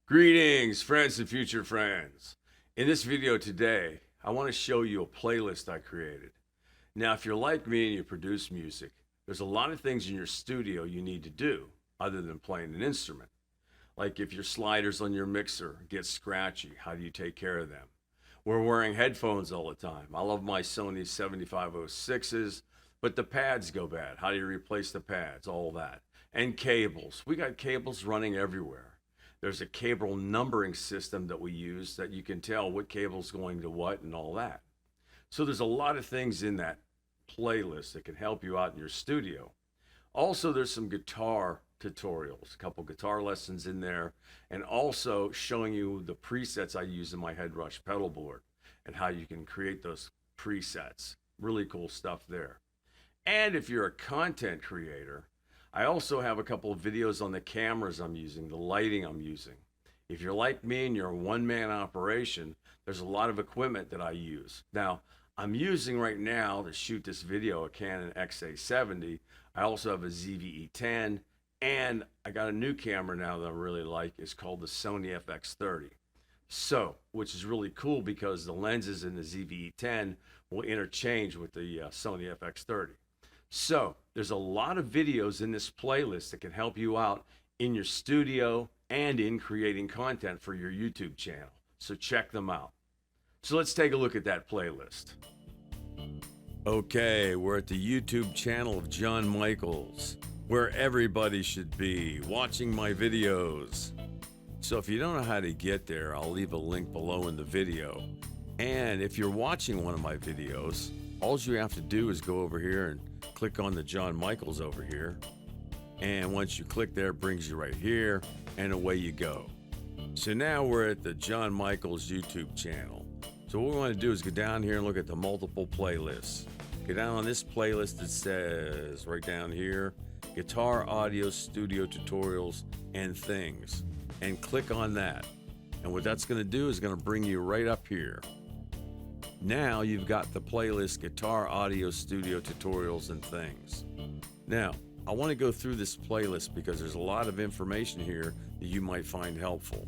Greetings, friends and future friends. In this video today, I want to show you a playlist I created. Now, if you're like me and you produce music, there's a lot of things in your studio you need to do other than playing an instrument. Like if your sliders on your mixer get scratchy, how do you take care of them? We're wearing headphones all the time. I love my Sony 7506s, but the pads go bad. How do you replace the pads? All that. And cables. We got cables running everywhere. There's a cable numbering system that we use that you can tell what cable's going to what and all that. So there's a lot of things in that playlist that can help you out in your studio. Also, there's some guitar tutorials, a couple guitar lessons in there, and also showing you the presets I use in my Headrush pedal board and how you can create those presets. Really cool stuff there. And if you're a content creator, I also have a couple of videos on the cameras I'm using, the lighting I'm using. If you're like me and you're a one-man operation, there's a lot of equipment that I use. Now, I'm using right now to shoot this video a Canon XA70. I also have a ZV-E10, and I got a new camera now that I really like. It's called the Sony FX30. So, which is really cool because the lenses in the ZV-E10 will interchange with the Sony FX30. So there's a lot of videos in this playlist that can help you out in your studio and in creating content for your YouTube channel. So check them out. So let's take a look at that playlist. Okay, we're at the YouTube channel of John Michaels, where everybody should be watching my videos. So if you don't know how to get there, I'll leave a link below in the video. And if you're watching one of my videos, all you have to do is go over here and click on the John Michaels over here. And once you click there, it brings you right here, and away you go. So now we're at the John Michaels YouTube channel. So what we want to do is go down here and look at the multiple playlists. Go down on this playlist that says right down here, guitar, audio, studio tutorials, and things. And click on that. And what that's going to do is going to bring you right up here. Now you've got the playlist guitar, audio, studio tutorials, and things. Now, I want to go through this playlist because there's a lot of information here that you might find helpful.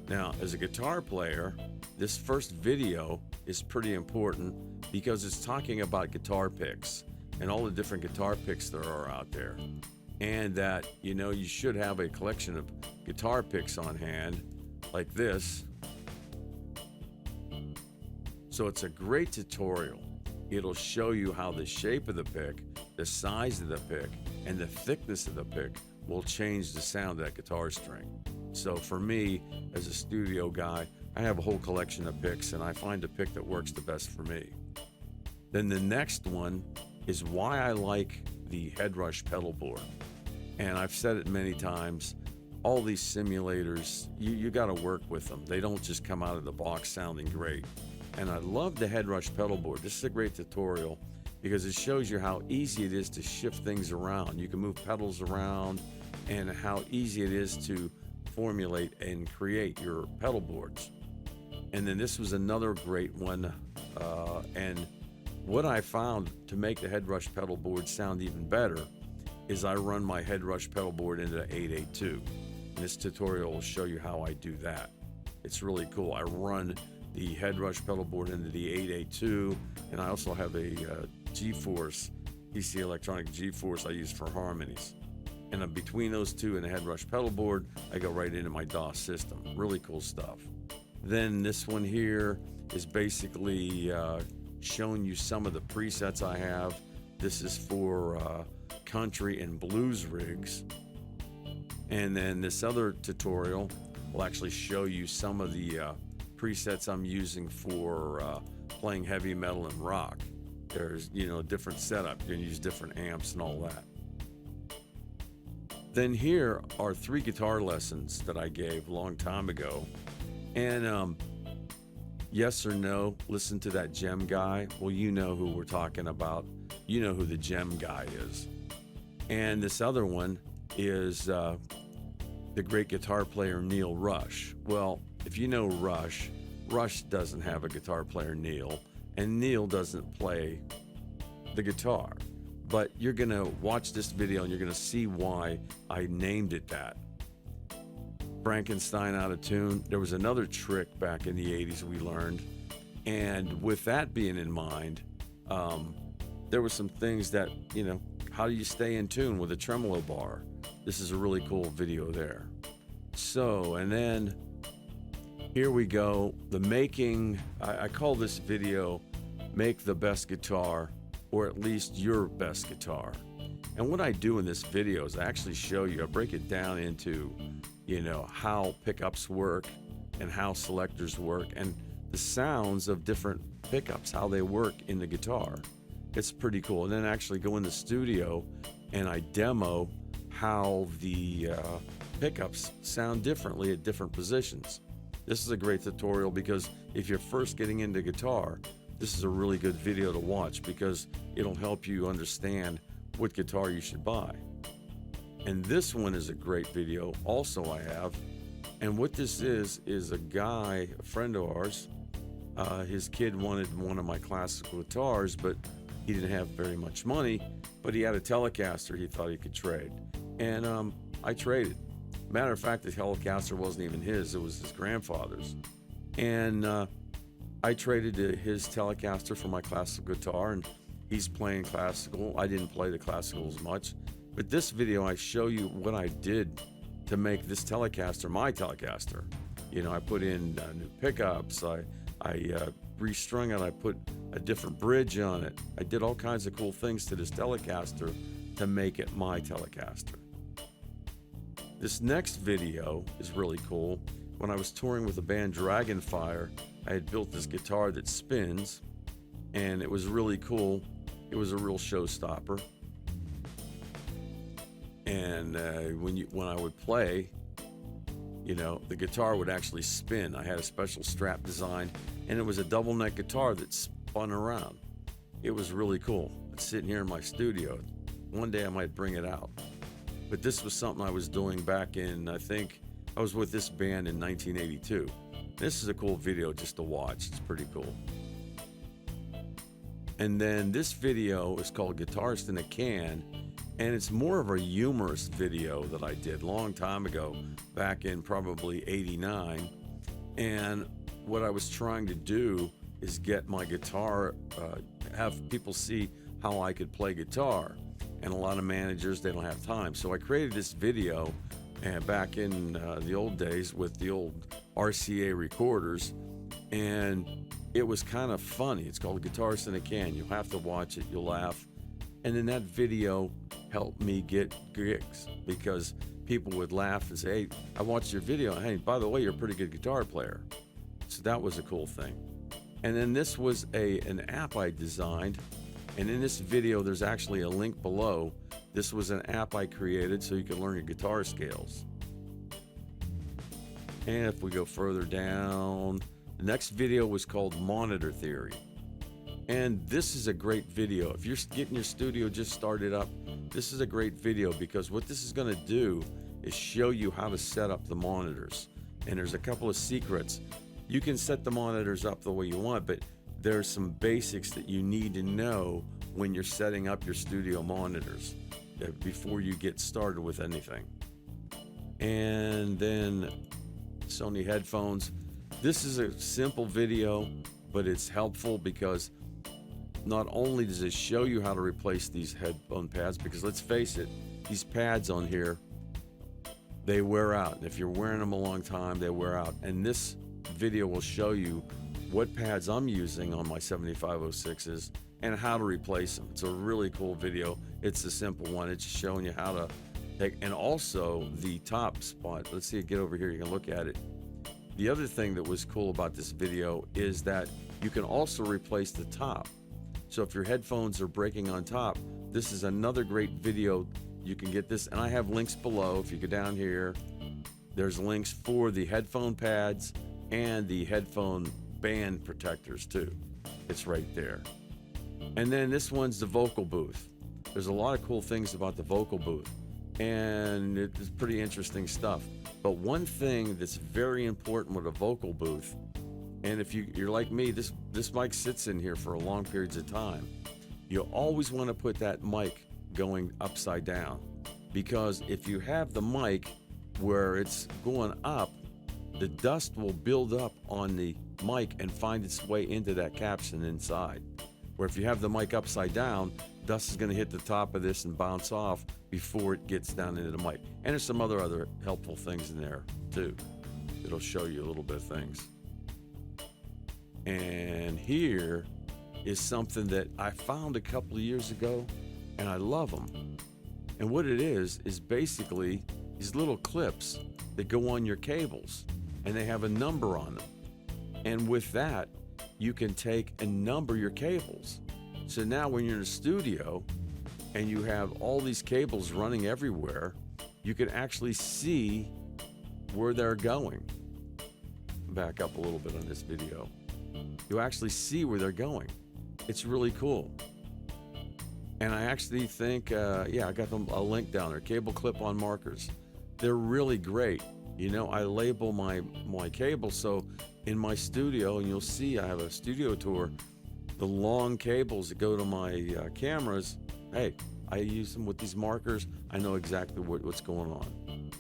Now, as a guitar player, this first video is pretty important because it's talking about guitar picks and all the different guitar picks there are out there. And that, you should have a collection of guitar picks on hand like this. So it's a great tutorial. It'll show you how the shape of the pick, the size of the pick, and the thickness of the pick will change the sound of that guitar string. So for me, as a studio guy, I have a whole collection of picks, and I find a pick that works the best for me. Then the next one is why I like the Headrush pedal board. And I've said it many times, all these simulators, you got to work with them. They don't just come out of the box sounding great. And I love the Headrush pedal board. This is a great tutorial because it shows you how easy it is to shift things around. You can move pedals around and how easy it is to formulate and create your pedal boards. And then this was another great one. And what I found to make the Headrush pedal board sound even better is I run my Headrush pedal board into 882. And this tutorial will show you how I do that. It's really cool. I run the Headrush pedal board into the 882, and I also have a G-Force, PC Electronic G-Force I use for harmonies. And between those two and the Headrush pedal board, I go right into my DAW system. Really cool stuff. Then this one here is basically showing you some of the presets I have. This is for country and blues rigs. And then this other tutorial will actually show you some of the presets I'm using for playing heavy metal and rock. There's, a different setup. You can use different amps and all that. Then here are 3 guitar lessons that I gave a long time ago. And yes or no, listen to that gem guy. Well, you know who we're talking about. You know who the gem guy is. And this other one is the great guitar player Neil Rush. Well, if you know Rush, Rush doesn't have a guitar player Neil, and Neil doesn't play the guitar. But you're gonna watch this video and you're gonna see why I named it that. Frankenstein out of tune. There was another trick back in the 80s we learned. And with that being in mind, there were some things that, how do you stay in tune with a tremolo bar? This is a really cool video there. So, and then here we go. The making, I call this video, Make the Best Guitar, or at least your best guitar. And what I do in this video is I actually show you, I break it down into, how pickups work and how selectors work and the sounds of different pickups, how they work in the guitar. It's pretty cool. And then actually go in the studio and I demo how the pickups sound differently at different positions. This is a great tutorial because if you're first getting into guitar, this is a really good video to watch because it'll help you understand what guitar you should buy. And this one is a great video also I have. And what this is a guy, a friend of ours, his kid wanted one of my classical guitars, but he didn't have very much money, but he had a Telecaster he thought he could trade. And I traded. Matter of fact, the Telecaster wasn't even his, it was his grandfather's. And I traded his Telecaster for my classical guitar, and he's playing classical. I didn't play the classical as much, but this video I show you what I did to make this Telecaster my Telecaster. I put in new pickups, I restrung it, I put a different bridge on it. I did all kinds of cool things to this Telecaster to make it my Telecaster. This next video is really cool. When I was touring with the band Dragonfire, I had built this guitar that spins, and it was really cool. It was a real showstopper. And when I would play, the guitar would actually spin. I had a special strap designed, and it was a double neck guitar that spun around. It was really cool. It's sitting here in my studio. One day I might bring it out. But this was something I was doing back in, I think, I was with this band in 1982. This is a cool video just to watch. It's pretty cool. And then this video is called Guitarist in a Can, and it's more of a humorous video that I did a long time ago, back in probably '89. And what I was trying to do is get my guitar, have people see how I could play guitar. And a lot of managers, they don't have time. So I created this video back in the old days with the old RCA recorders, and it was kind of funny. It's called Guitarist in a Can. You'll have to watch it, you'll laugh. And then that video helped me get gigs because people would laugh and say, hey, I watched your video. Hey, by the way, you're a pretty good guitar player. So that was a cool thing. And then this was an app I designed. And in this video, there's actually a link below. This was an app I created so you can learn your guitar scales. And if we go further down, the next video was called Monitor Theory. And this is a great video. If you're getting your studio just started up, this is a great video because what this is going to do is show you how to set up the monitors. And there's a couple of secrets. You can set the monitors up the way you want, but there's some basics that you need to know when you're setting up your studio monitors before you get started with anything. And then Sony headphones. This is a simple video, but it's helpful because not only does it show you how to replace these headphone pads, because let's face it, these pads on here, they wear out. And if you're wearing them a long time, they wear out. And this video will show you what pads I'm using on my 7506s and how to replace them. It's a really cool video. It's a simple one. It's showing you how to take, and also the top spot. Let's see, get over here, you can look at it. The other thing that was cool about this video is that you can also replace the top. So if your headphones are breaking on top, this is another great video. You can get this, and I have links below. If you go down here, there's links for the headphone pads and the headphone band protectors too. It's right there. And then this one's the vocal booth. There's a lot of cool things about the vocal booth, and it's pretty interesting stuff. But one thing that's very important with a vocal booth, and if you're like me, this mic sits in here for long periods of time. You always want to put that mic going upside down, because if you have the mic where it's going up, the dust will build up on the mic and find its way into that caption inside. Where if you have the mic upside down, dust is going to hit the top of this and bounce off before it gets down into the mic. And there's some other helpful things in there too. It'll show you a little bit of things. And here is something that I found a couple of years ago, and I love them. And what it is basically these little clips that go on your cables, and they have a number on them. And with that, you can take and number your cables. So now when you're in a studio and you have all these cables running everywhere, you can actually see where they're going. Back up a little bit on this video. You actually see where they're going. It's really cool. And I actually think, I got them a link down there, cable clip-on markers. They're really great. You know, I label my cables, so in my studio, and you'll see I have a studio tour, the long cables that go to my cameras, hey, I use them with these markers. I know exactly what's going on.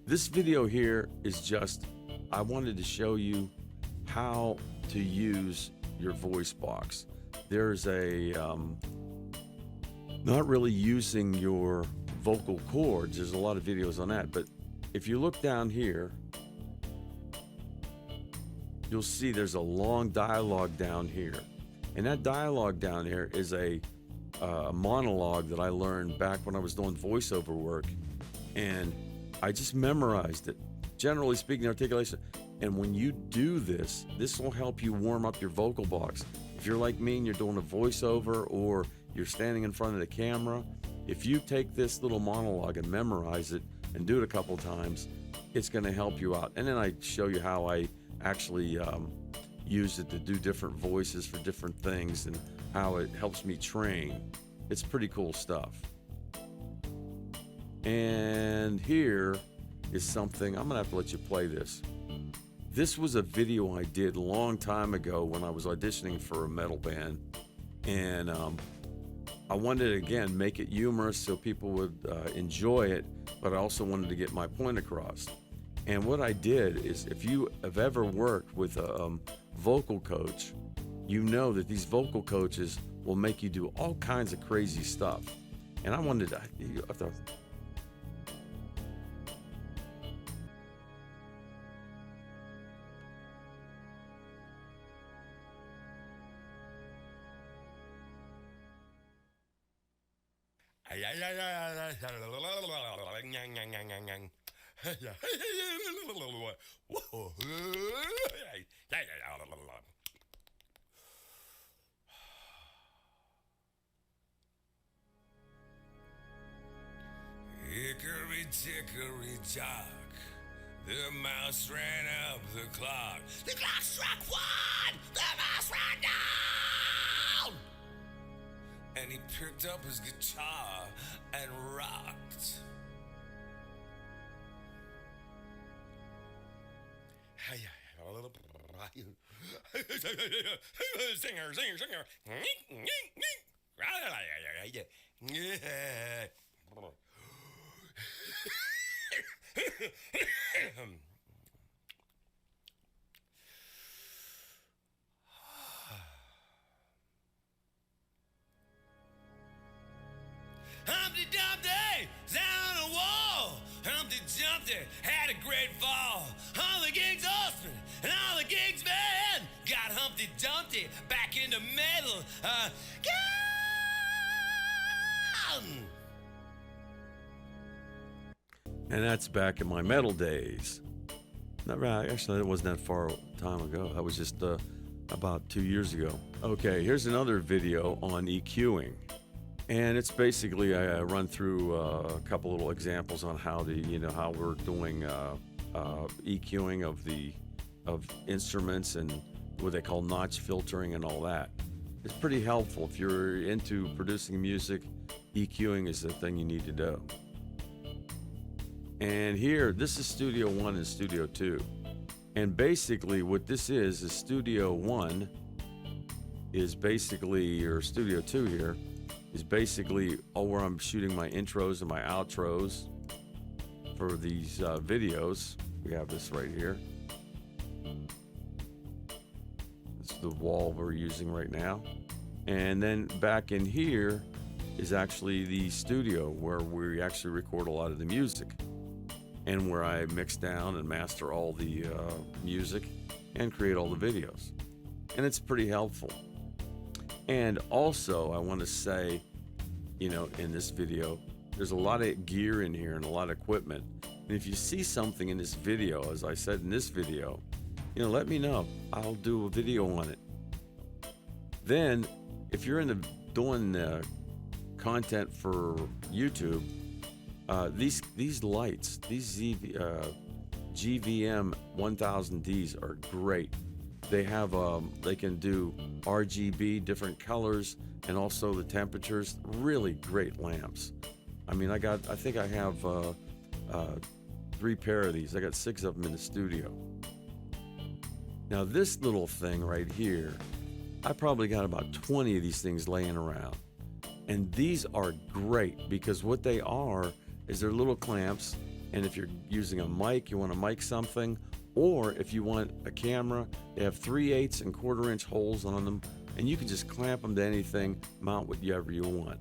This video here is just, I wanted to show you how to use your voice box. There's not really using your vocal cords. There's a lot of videos on that, but if you look down here, you'll see there's a long dialogue down here. And that dialogue down here is a monologue that I learned back when I was doing voiceover work. And I just memorized it. Generally speaking, articulation. And when you do this, this will help you warm up your vocal box. If you're like me and you're doing a voiceover or you're standing in front of the camera, if you take this little monologue and memorize it and do it a couple times, it's going to help you out. And then I show you how I actually use it to do different voices for different things and how it helps me train. It's pretty cool stuff. And here is something, I'm going to have to let you play this. This was a video I did a long time ago when I was auditioning for a metal band. And I wanted to, again, make it humorous so people would enjoy it, but I also wanted to get my point across. And what I did is, if you have ever worked with a vocal coach, you know that these vocal coaches will make you do all kinds of crazy stuff. And I wanted to, Hickory dickory dock, the mouse ran up the clock. The clock struck one, the mouse ran down. And he picked up his guitar and rocked. Singer, singer, singer. Humpty Dumpty down a wall. Humpty Dumpty had a great fall. All the king's horsemen and all the king's men got Humpty Dumpty back into metal. and that's back in my metal days. Not right, actually, it wasn't that far time ago. That was just about 2 years ago. Okay, here's another video on EQing. And it's basically, I run through a couple little examples on how how we're doing EQing of instruments and what they call notch filtering and all that. It's pretty helpful if you're into producing music. EQing is the thing you need to do. And here, this is Studio 1 and Studio 2. And basically what this is Studio 1 is basically, or Studio 2 here, is basically where I'm shooting my intros and my outros for these videos. We have this right here. This is the wall we're using right now. And then back in here is actually the studio where we actually record a lot of the music and where I mix down and master all the music and create all the videos. And it's pretty helpful. And also, I want to say, you know, in this video, there's a lot of gear in here and a lot of equipment. And if you see something in this video, as I said in this video, you know, let me know. I'll do a video on it. Then, if you're into doing content for YouTube, these lights, these GVM 1000Ds are great. They have they can do RGB, different colors, and also the temperatures. Really great lamps. I mean, I think I have 3 pair of these. I got 6 of them in the studio. Now this little thing right here, I probably got about 20 of these things laying around. And these are great because what they are is they're little clamps. And if you're using a mic, you want to mic something, or if you want a camera, they have 3/8 and 1/4 inch holes on them, and you can just clamp them to anything, mount whatever you want.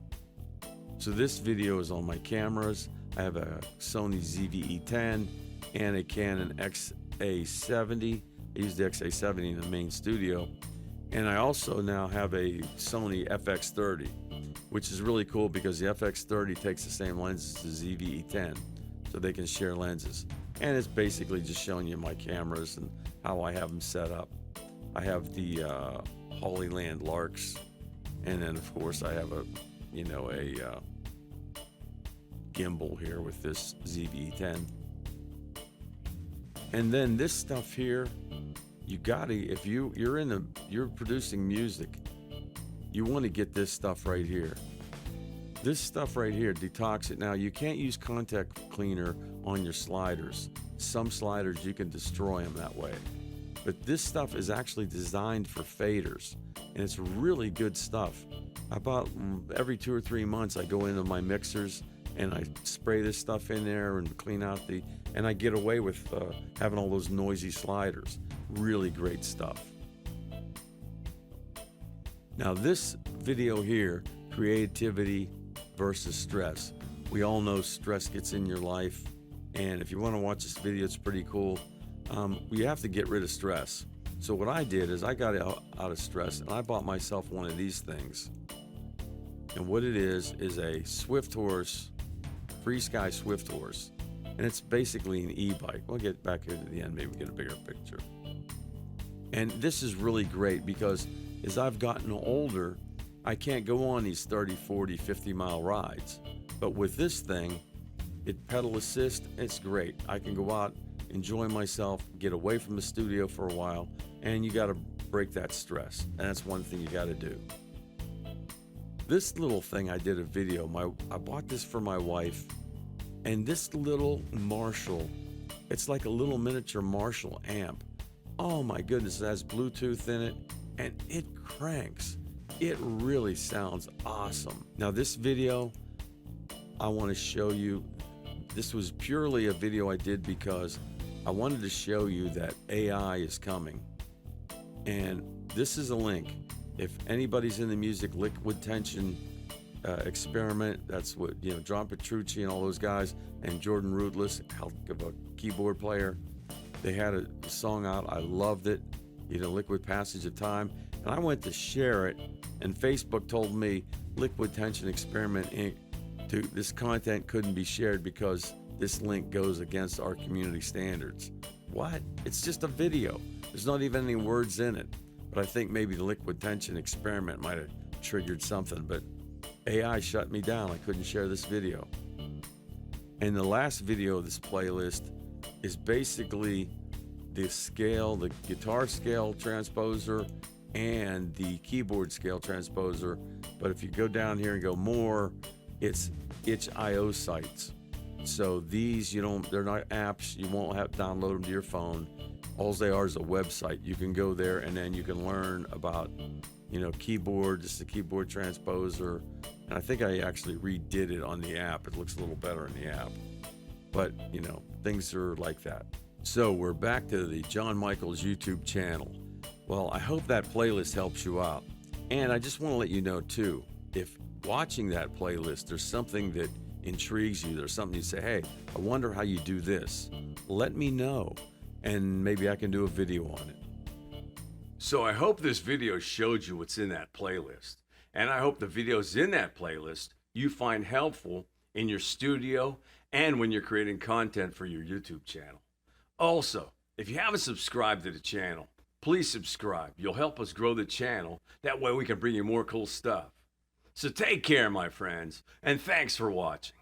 So this video is on my cameras. I have a Sony ZV-E10 and a Canon XA70. I use the XA70 in the main studio. And I also now have a Sony FX30, which is really cool because the FX30 takes the same lenses as the ZV-E10, so they can share lenses. And it's basically just showing you my cameras and how I have them set up. I have the Hollyland Larks, and then of course I have a gimbal here with this ZV-E10. And then this stuff here, you gotta, if you're producing music, you want to get this stuff right here. This stuff right here, detox it. Now you can't use contact cleaner on your sliders. Some sliders you can destroy them that way. But this stuff is actually designed for faders, and it's really good stuff. About every 2 or 3 months I go into my mixers and I spray this stuff in there and clean out and I get away with having all those noisy sliders. Really great stuff. Now this video here, creativity versus stress. We all know stress gets in your life, and if you want to watch this video, it's pretty cool. You have to get rid of stress. So what I did is I got out of stress and I bought myself one of these things. And what it is a Swift Horse, Free Sky Swift Horse. And it's basically an e-bike. We'll get back here to the end, maybe get a bigger picture. And this is really great because as I've gotten older, I can't go on these 30, 40, 50 mile rides. But with this thing, it pedal assist, it's great. I can go out, enjoy myself, get away from the studio for a while, and you gotta break that stress. And that's one thing you gotta do. This little thing, I did a video, I bought this for my wife, and this little Marshall, it's like a little miniature Marshall amp. Oh my goodness, it has Bluetooth in it, and it cranks. It really sounds awesome. Now this video, I want to show you, this was purely a video I did because I wanted to show you that AI is coming. And this is a link. If anybody's in the music, Liquid Tension Experiment, that's what, John Petrucci and all those guys, and Jordan Rootless, hell of a keyboard player. They had a song out, I loved it, Liquid Passage of Time. And I went to share it, and Facebook told me Liquid Tension Experiment Inc. This content couldn't be shared because this link goes against our community standards. What? It's just a video. There's not even any words in it. But I think maybe the Liquid Tension Experiment might have triggered something, but AI shut me down. I couldn't share this video. And the last video of this playlist is basically the scale, the guitar scale transposer and the keyboard scale transposer. But if you go down here and go more, it's itch.io sites. So these, they're not apps. You won't have to download them to your phone. All they are is a website. You can go there and then you can learn about, keyboard, just the keyboard transposer. And I think I actually redid it on the app. It looks a little better in the app. But, you know, things are like that. So we're back to the John Michaels YouTube channel. Well, I hope that playlist helps you out. And I just want to let you know, too, if watching that playlist, there's something that intrigues you, there's something you say, hey, I wonder how you do this. Let me know, and maybe I can do a video on it. So I hope this video showed you what's in that playlist. And I hope the videos in that playlist you find helpful in your studio and when you're creating content for your YouTube channel. Also, if you haven't subscribed to the channel, please subscribe. You'll help us grow the channel. That way we can bring you more cool stuff. So take care, my friends, and thanks for watching.